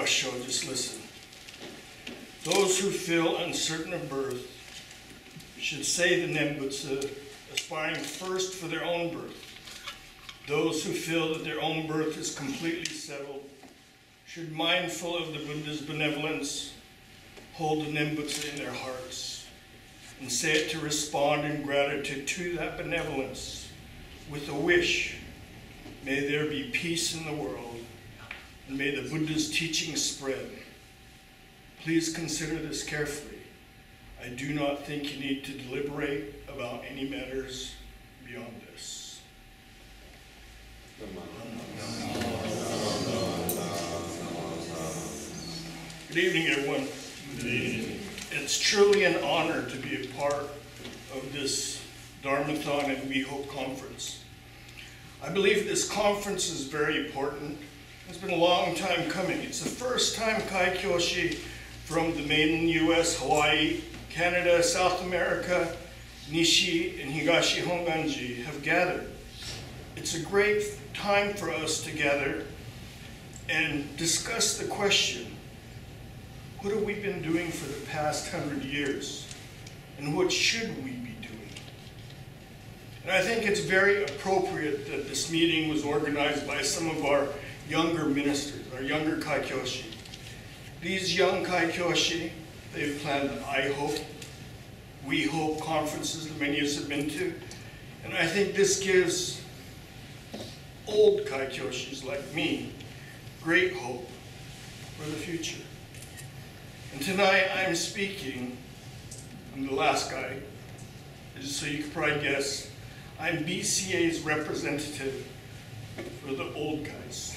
show, just listen. Those who feel uncertain of birth should say the Nembutsu, aspiring first for their own birth. Those who feel that their own birth is completely settled should, mindful of the Buddha's benevolence, hold the Nembutsu in their hearts and say it to respond in gratitude to that benevolence with a wish, may there be peace in the world and may the Buddha's teaching spread. Please consider this carefully. I do not think you need to deliberate about any matters beyond this. Good evening, everyone. Good evening. It's truly an honor to be a part of this Dharmathon and WEHOPE conference. I believe this conference is very important. It's been a long time coming. It's the first time Kaikyoshi from the mainland US, Hawaii, Canada, South America, Nishi, and Higashi Honganji have gathered. It's a great time for us to gather and discuss the question, what have we been doing for the past 100 years? And what should we be doing? And I think it's very appropriate that this meeting was organized by some of our younger ministers, our younger Kaikyoshi. These young Kaikyoshi, they've planned WEHOPE conferences that many of us have been to. And I think this gives old Kaikyoshis like me great hope for the future. And tonight I'm speaking, I'm the last guy, so you can probably guess, I'm BCA's representative for the old guys.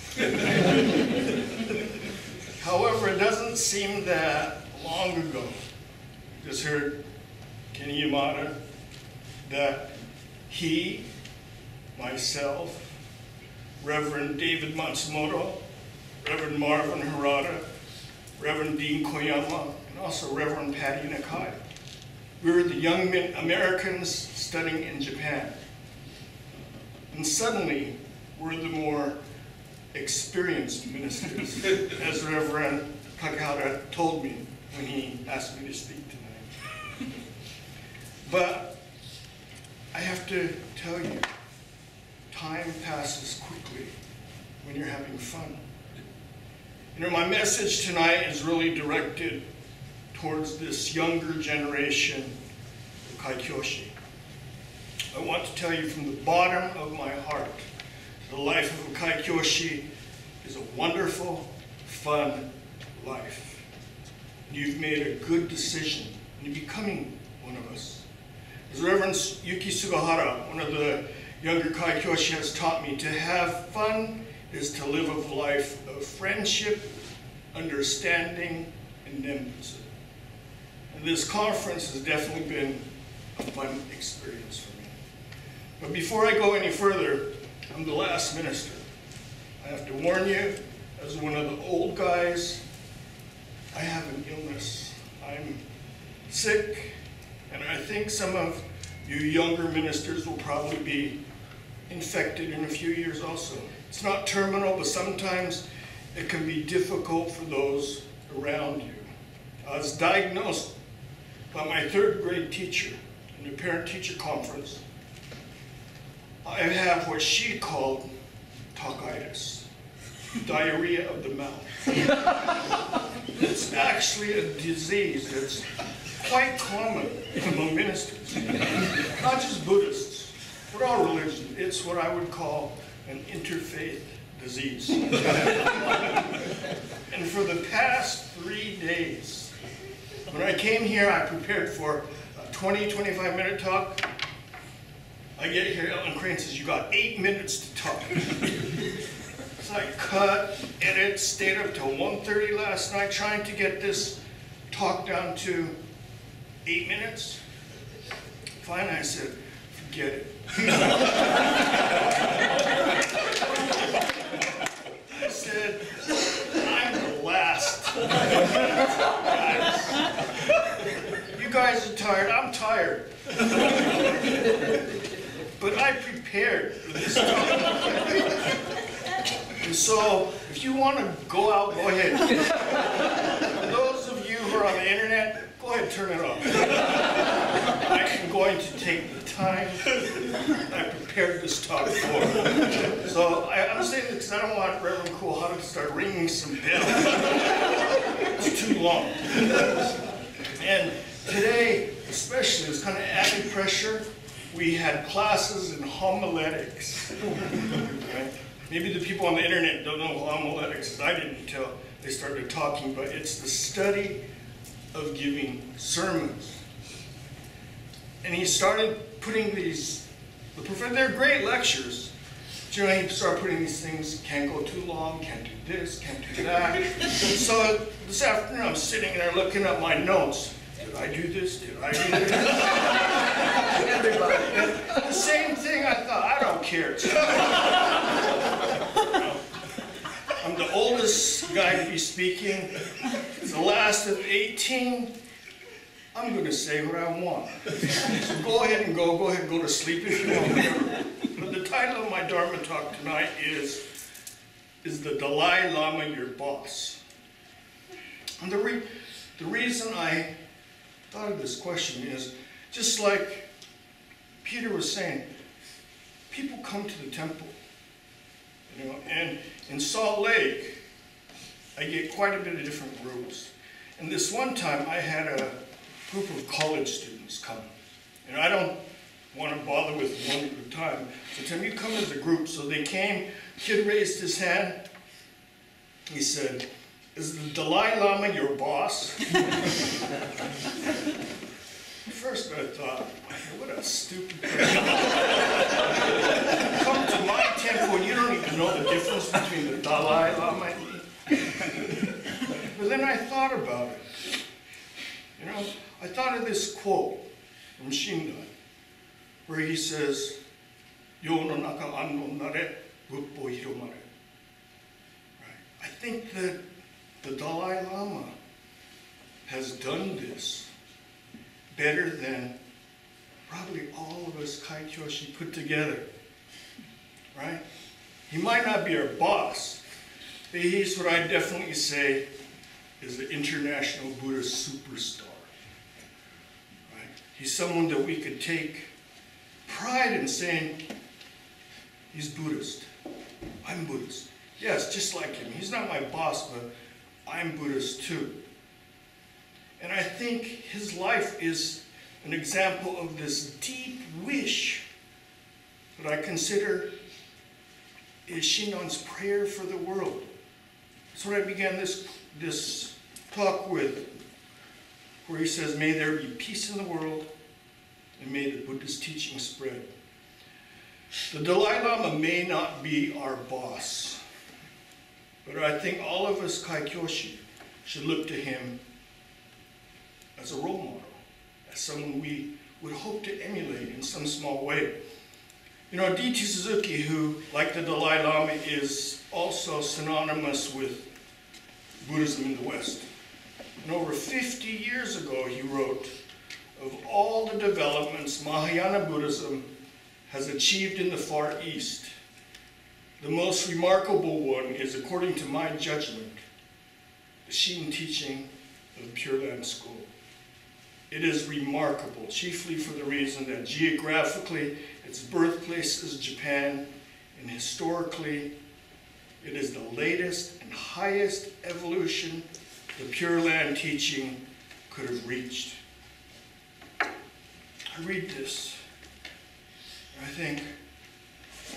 However, it doesn't seem that long ago, just heard Kenny Yamada, that he, myself, Reverend David Matsumoto, Reverend Marvin Hirano, Reverend Dean Koyama, and also Reverend Patty Nakai. We were the young Americans studying in Japan. And suddenly, we're the more experienced ministers, as Reverend Takahara told me when he asked me to speak tonight. But I have to tell you, time passes quickly when you're having fun. You know, my message tonight is really directed towards this younger generation of Kaikyoshi. I want to tell you from the bottom of my heart, the life of a Kaikyoshi is a wonderful, fun life. You've made a good decision in becoming one of us. As Reverend Yuki Sugahara, one of the younger Kaikyoshi, has taught me, to have fun is to live a life of friendship, understanding, and nembutsu. And this conference has definitely been a fun experience for me. But before I go any further, I'm the last minister. I have to warn you, as one of the old guys, I have an illness. I'm sick, and I think some of you younger ministers will probably be infected in a few years also. It's not terminal, but sometimes it can be difficult for those around you. I was diagnosed by my third grade teacher in a parent-teacher conference. I have what she called tachitis, diarrhea of the mouth. It's actually a disease that's quite common among ministers, not just Buddhists, but all religions. It's what I would call an interfaith disease. And for the past 3 days, when I came here, I prepared for a 20-25 minute talk. I get here, Ellen Crane says, you got 8 minutes to talk. So I cut, edit, stayed up till 1:30 last night trying to get this talk down to 8 minutes. Finally, I said, forget it. I said, I'm the last. You guys are tired, I'm tired. But I prepared for this talk. And so, if you want to go out, go ahead. For those of you who are on the internet, go ahead and turn it off. I'm going to take the time I prepared this talk for. So I'm saying this because I don't want Reverend Kuohara to start ringing some bells. It's too long. And today, especially, there's kind of added pressure. We had classes in homiletics. Right? Maybe the people on the internet don't know what homiletics is. I didn't until they started talking, but it's the study of giving sermons. And he started putting these, they're great lectures. But, you know, he started putting these things, can't go too long, can't do this, can't do that. So this afternoon I'm sitting there looking at my notes. Did I do this? Did I do this? Everybody. The same thing I thought, I don't care. I'm the oldest guy to be speaking. It's the last of 18. I'm going to say what I want. So go ahead and go ahead and go to sleep if you want. But the title of my Dharma talk tonight is the Dalai Lama your boss? And the reason I thought of this question is, just like Peter was saying, people come to the temple, you know, and in Salt Lake, I get quite a bit of different groups. And this one time, I had a group of college students come. And I don't want to bother with one at a time. So Tim, you come as a group. So they came, kid raised his hand. He said, is the Dalai Lama your boss? First I thought, what a stupid question. Come to my temple and you don't even know the difference between the Dalai Lama and me. But then I thought about it. You know, I thought of this quote from Shinji, where he says, Yo no naka anno nare, buppo hiromare. Right? I think that the Dalai Lama has done this better than probably all of us Kaikyoshi put together, right? He might not be our boss, but he's what I definitely say is the international Buddhist superstar, right? He's someone that we could take pride in saying, he's Buddhist, I'm Buddhist. Yes, just like him. He's not my boss, but I'm Buddhist too. And I think his life is an example of this deep wish that I consider is Shinnon's prayer for the world. That's what I began this talk with, where he says, may there be peace in the world and may the Buddhist teaching spread. The Dalai Lama may not be our boss, but I think all of us Kaikyoshi should look to him as a role model, as someone we would hope to emulate in some small way. You know, D.T. Suzuki, who, like the Dalai Lama, is also synonymous with Buddhism in the West. And over 50 years ago, he wrote, of all the developments Mahayana Buddhism has achieved in the Far East, the most remarkable one is, according to my judgment, the Shin teaching of the Pure Land School. It is remarkable, chiefly for the reason that geographically its birthplace is Japan, and historically it is the latest and highest evolution the Pure Land teaching could have reached. I read this, and I think,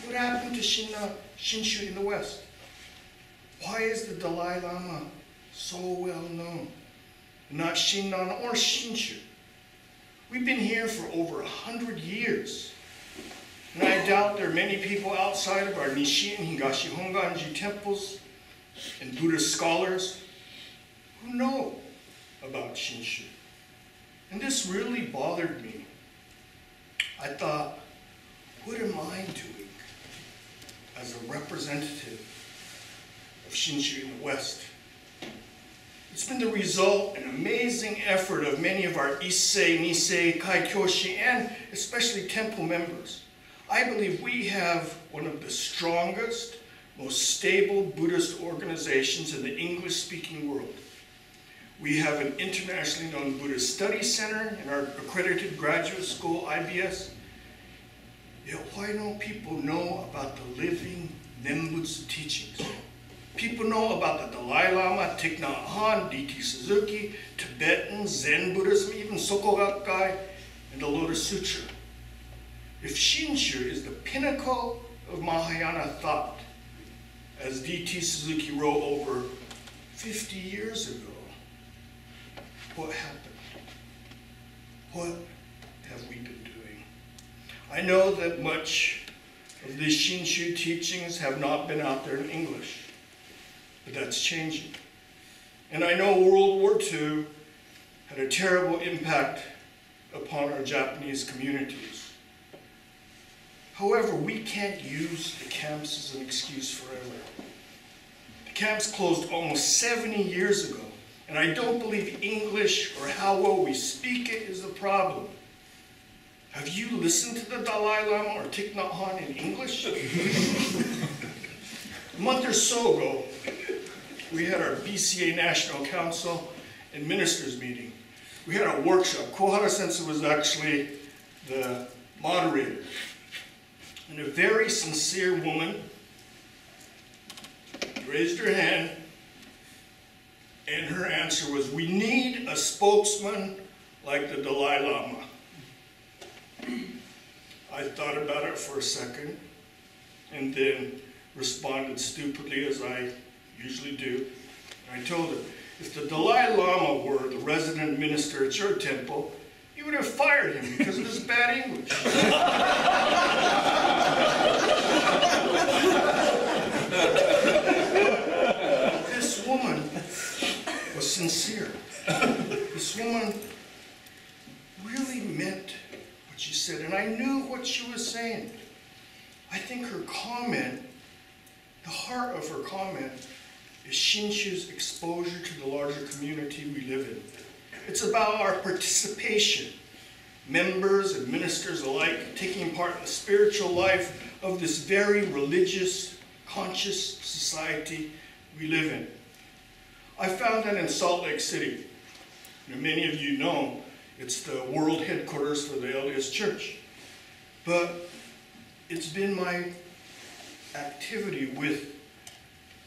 what happened to Shinshu in the West? Why is the Dalai Lama so well known? Not Shinnon or Shinshu. We've been here for over 100 years. And I doubt there are many people outside of our Nishi and Higashi Honganji temples and Buddhist scholars who know about Shinshu. And this really bothered me. I thought, what am I doing as a representative of Shinshu in the West? It's been the result and amazing effort of many of our Issei, Nisei, Kaikyoshi, and especially temple members. I believe we have one of the strongest, most stable Buddhist organizations in the English-speaking world. We have an internationally known Buddhist Study Center in our accredited graduate school, IBS. Yet why don't people know about the living Nembutsu teachings? People know about the Dalai Lama, Thich Nhat Hanh, D.T. Suzuki, Tibetan, Zen Buddhism, even Sokogakai, and the Lotus Sutra. If Shinshu is the pinnacle of Mahayana thought, as D.T. Suzuki wrote over 50 years ago, what happened? What have we been doing? I know that much of the Shinshu teachings have not been out there in English, but that's changing. And I know World War II had a terrible impact upon our Japanese communities. However, we can't use the camps as an excuse forever. The camps closed almost 70 years ago, and I don't believe English or how well we speak it is the problem. Have you listened to the Dalai Lama or Thich Nhat Hanh in English? A month or so ago, we had our BCA National Council and Ministers meeting. We had a workshop. Kohara Sensei was actually the moderator. And a very sincere woman raised her hand, and her answer was, we need a spokesman like the Dalai Lama. I thought about it for a second, and then responded stupidly, as I usually do. And I told her, if the Dalai Lama were the resident minister at your temple, you would have fired him because of his bad English. This woman was sincere. This woman really meant what she said, and I knew what she was saying. I think her comment, the heart of her comment, is Shinshu's exposure to the larger community we live in. It's about our participation, members and ministers alike, taking part in the spiritual life of this very religious, conscious society we live in. I found that in Salt Lake City. Many of you know it's the world headquarters for the LDS Church. But it's been my activity with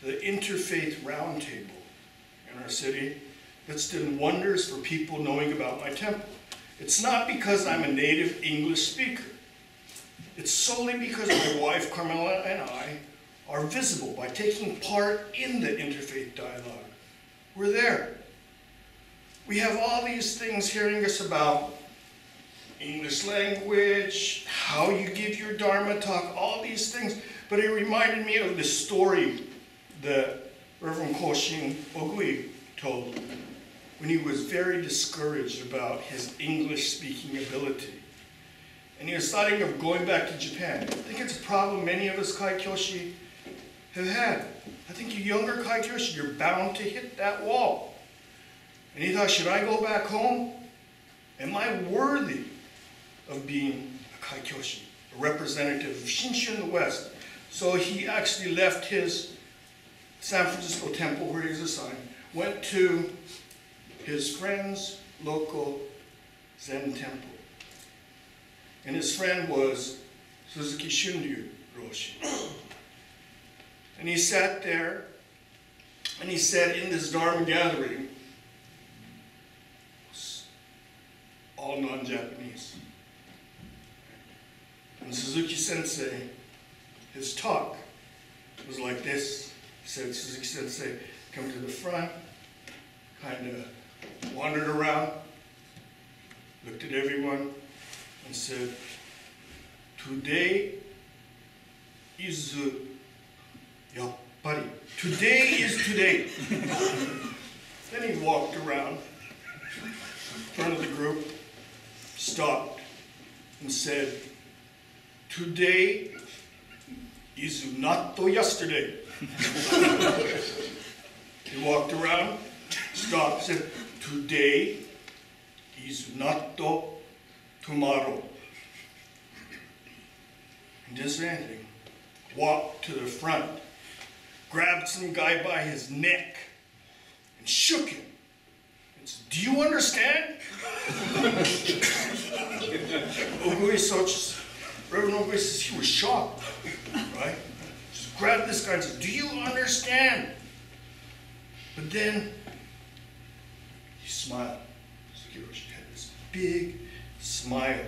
the Interfaith Roundtable in our city that's done wonders for people knowing about my temple. It's not because I'm a native English speaker. It's solely because my wife Carmela and I are visible by taking part in the interfaith dialogue. We're there. We have all these things hearing us about English language, how you give your Dharma talk, all these things. But it reminded me of the story that Reverend Koshin Ogui told when he was very discouraged about his English-speaking ability. And he was thoughting of going back to Japan. I think it's a problem many of us Kaikyoshi have had. I think you younger Kaikyoshi, you're bound to hit that wall. And he thought, should I go back home? Am I worthy of being a Kaikyoshi, a representative of Shinshu in the West? So he actually left his San Francisco temple where he was assigned, went to his friend's local Zen temple. And his friend was Suzuki Shunryu Roshi. And he sat there, and he said in this Dharma gathering, all non-Japanese. And Suzuki Sensei, his talk was like this. He said, Suzuki Sensei, come to the front, kind of wandered around, looked at everyone, and said, today is yappari. Today is today. Then he walked around in front of the group, stopped, and said, today is not yesterday. He walked around, stopped, said, today is not tomorrow. He didn't say anything. Walked to the front, grabbed some guy by his neck, and shook him. Do you understand? Reverend Ogui says he was shocked, right? Just grabbed this guy and said, do you understand? But then he smiled. Higashi had this big smile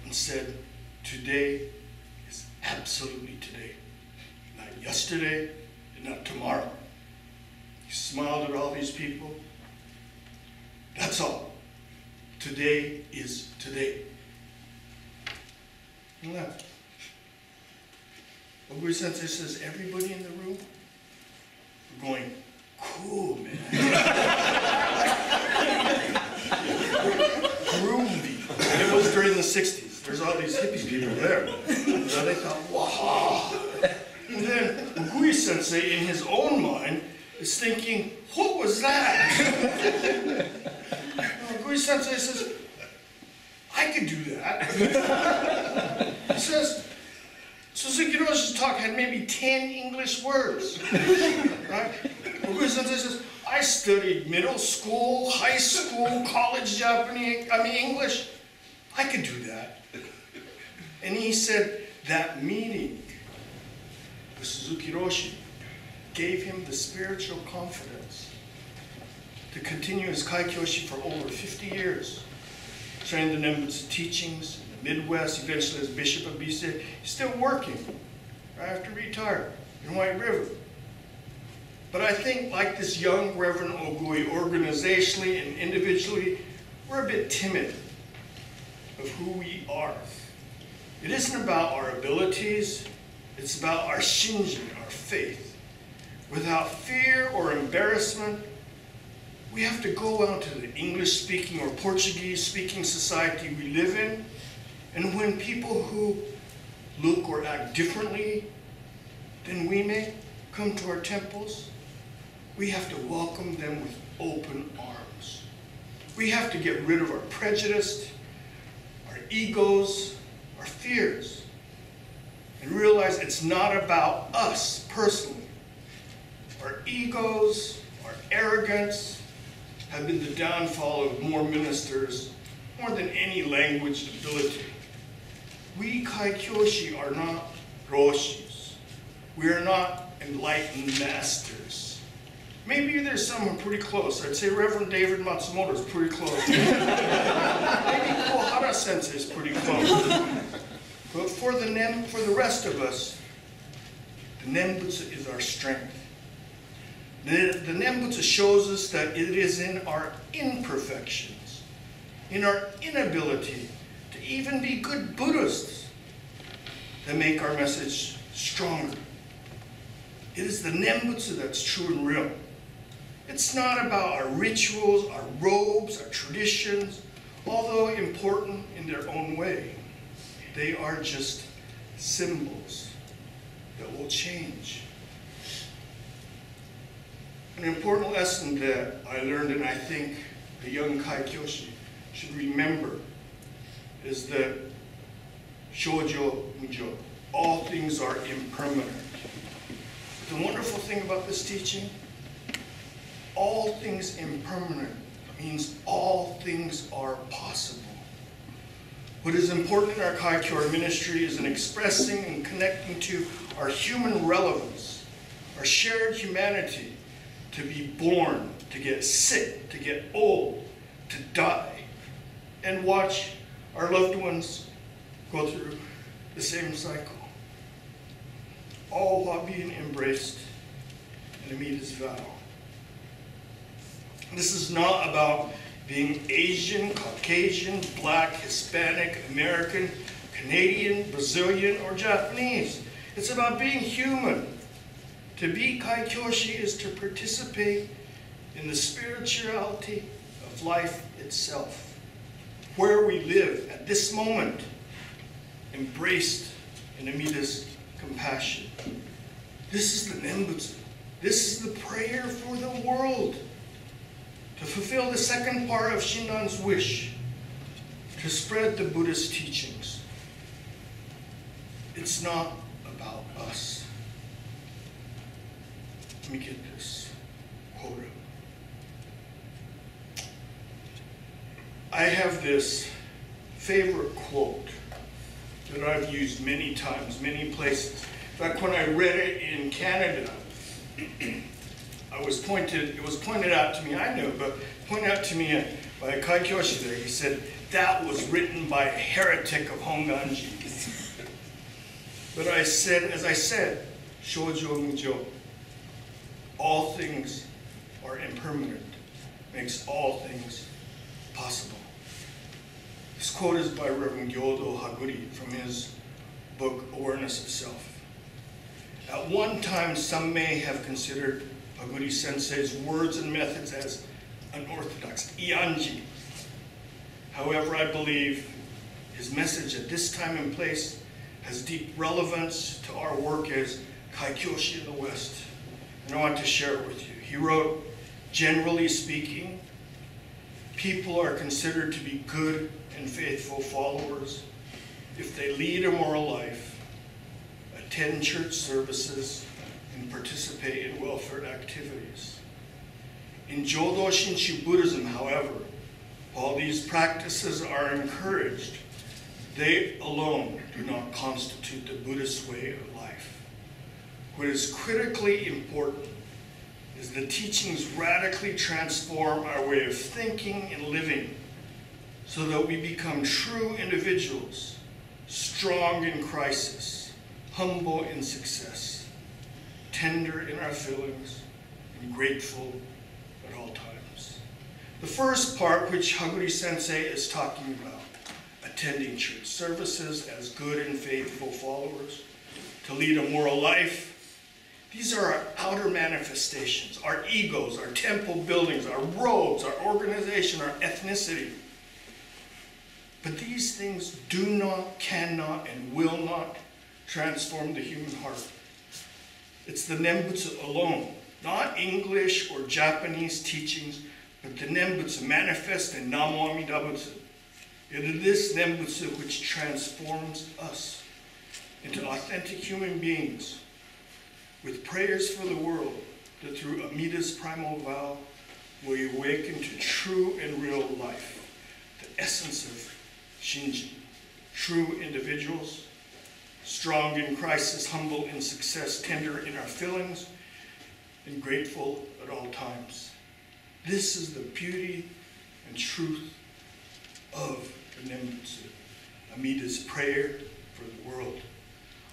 and said, today is absolutely today. Not yesterday and not tomorrow. He smiled at all these people. That's all. Today is today. And left. Ogui Sensei says, everybody in the room, we're going, cool, man. Groovy. It was during the 60s. There's all these hippie people there. So they thought, wow. And then Ogui Sensei, in his own mind, is thinking, what was that? Ogui Sensei says, I could do that. He says, Suzuki Roshi's talk had maybe 10 English words. Right? Ogui Sensei says, I studied middle school, high school, college English. I could do that. And he said that meeting with Suzuki Roshi gave him the spiritual confidence to continue his Kaikyoshi for over 50 years. Trained the Nembutsu teachings in the Midwest, eventually as Bishop of Bise. He's still working right after retired in White River. But I think, like this young Reverend Ogui, organizationally and individually, we're a bit timid of who we are. It isn't about our abilities, it's about our Shinji, our faith. Without fear or embarrassment, we have to go out to the English-speaking or Portuguese-speaking society we live in, and when people who look or act differently than we may come to our temples, we have to welcome them with open arms. We have to get rid of our prejudice, our egos, our fears, and realize it's not about us personally. Our egos, our arrogance, have been the downfall of more ministers, more than any language ability. We Kaikyoshi are not Roshis. We are not enlightened masters. Maybe there's someone pretty close. I'd say Reverend David Matsumoto is pretty close. Maybe Kohara Sensei is pretty close. But for the rest of us, the Nembutsu is our strength. The Nembutsu shows us that it is in our imperfections, in our inability to even be good Buddhists, that make our message stronger. It is the Nembutsu that's true and real. It's not about our rituals, our robes, our traditions, although important in their own way. They are just symbols that will change. An important lesson that I learned, and I think the young Kaikyoshi should remember, is that Shoujo Mujo, all things are impermanent. The wonderful thing about this teaching, all things impermanent means all things are possible. What is important in our Kaikyo ministry is in expressing and connecting to our human relevance, our shared humanity, to be born, to get sick, to get old, to die, and watch our loved ones go through the same cycle. All while being embraced in Amida's vow. This is not about being Asian, Caucasian, Black, Hispanic, American, Canadian, Brazilian, or Japanese. It's about being human. To be Kaikyoshi is to participate in the spirituality of life itself, where we live at this moment, embraced in Amida's compassion. This is the Nembutsu. This is the prayer for the world, to fulfill the second part of Shinran's wish, to spread the Buddhist teachings. It's not about us. Let me get this quote. I have this favorite quote that I've used many times, many places. In fact, when I read it in Canada, it was pointed out to me, I know, but pointed out to me by a Kaikyoshi there. He said, that was written by a heretic of Honganji. But I said, as I said, Shoujo Mujo, all things are impermanent, makes all things possible. This quote is by Reverend Jodo Haguri from his book, Awareness of Self. At one time, some may have considered Haguri Sensei's words and methods as unorthodox, ianji. However, I believe his message at this time and place has deep relevance to our work as Kaikyoshi in the West, and I want to share it with you. He wrote, generally speaking, people are considered to be good and faithful followers if they lead a moral life, attend church services, and participate in welfare activities. In Jodo Shinshu Buddhism, however, while these practices are encouraged, they alone do not constitute the Buddhist way of life. What is critically important is the teachings radically transform our way of thinking and living so that we become true individuals, strong in crisis, humble in success, tender in our feelings, and grateful at all times. The first part, which Haguri Sensei is talking about, attending church services as good and faithful followers, to lead a moral life, these are our outer manifestations, our egos, our temple buildings, our robes, our organization, our ethnicity. But these things do not, cannot, and will not transform the human heart. It's the Nembutsu alone, not English or Japanese teachings, but the Nembutsu manifest in Namo Amida Butsu. It is this Nembutsu which transforms us into authentic human beings with prayers for the world, that through Amida's primal vow, we awaken to true and real life, the essence of Shinji, true individuals, strong in crisis, humble in success, tender in our feelings, and grateful at all times. This is the beauty and truth of the Nembutsu, Amida's prayer for the world.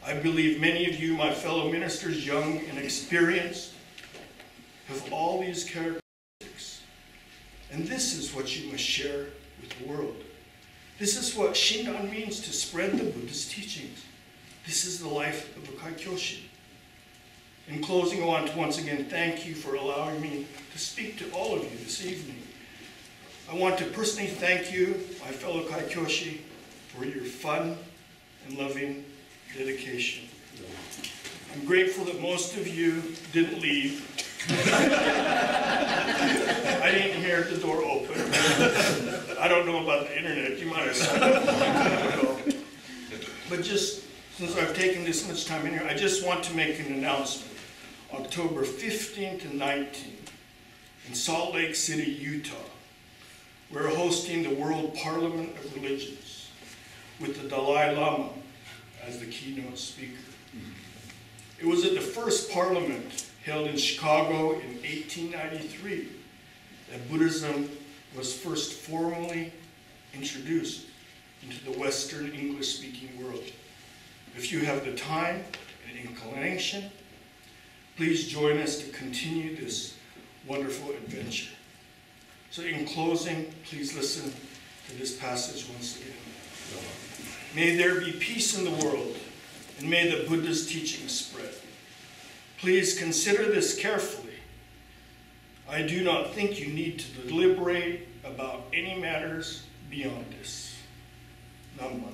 I believe many of you, my fellow ministers, young and experienced, have all these characteristics. And this is what you must share with the world. This is what Shinran means, to spread the Buddhist teachings. This is the life of a Kaikyoshi. In closing, I want to once again thank you for allowing me to speak to all of you this evening. I want to personally thank you, my fellow Kaikyoshi, for your fun and loving dedication. I'm grateful that most of you didn't leave. I didn't hear the door open. I don't know about the internet. You might have signed up for it. But just since I've taken this much time in here, I just want to make an announcement. October 15th and 19th in Salt Lake City, Utah, we're hosting the World Parliament of Religions with the Dalai Lama as the keynote speaker. It was at the first parliament held in Chicago in 1893 that Buddhism was first formally introduced into the Western English-speaking world. If you have the time and inclination, please join us to continue this wonderful adventure. So in closing, please listen to this passage once again. May there be peace in the world, and may the Buddha's teachings spread. Please consider this carefully. I do not think you need to deliberate about any matters beyond this. Namo.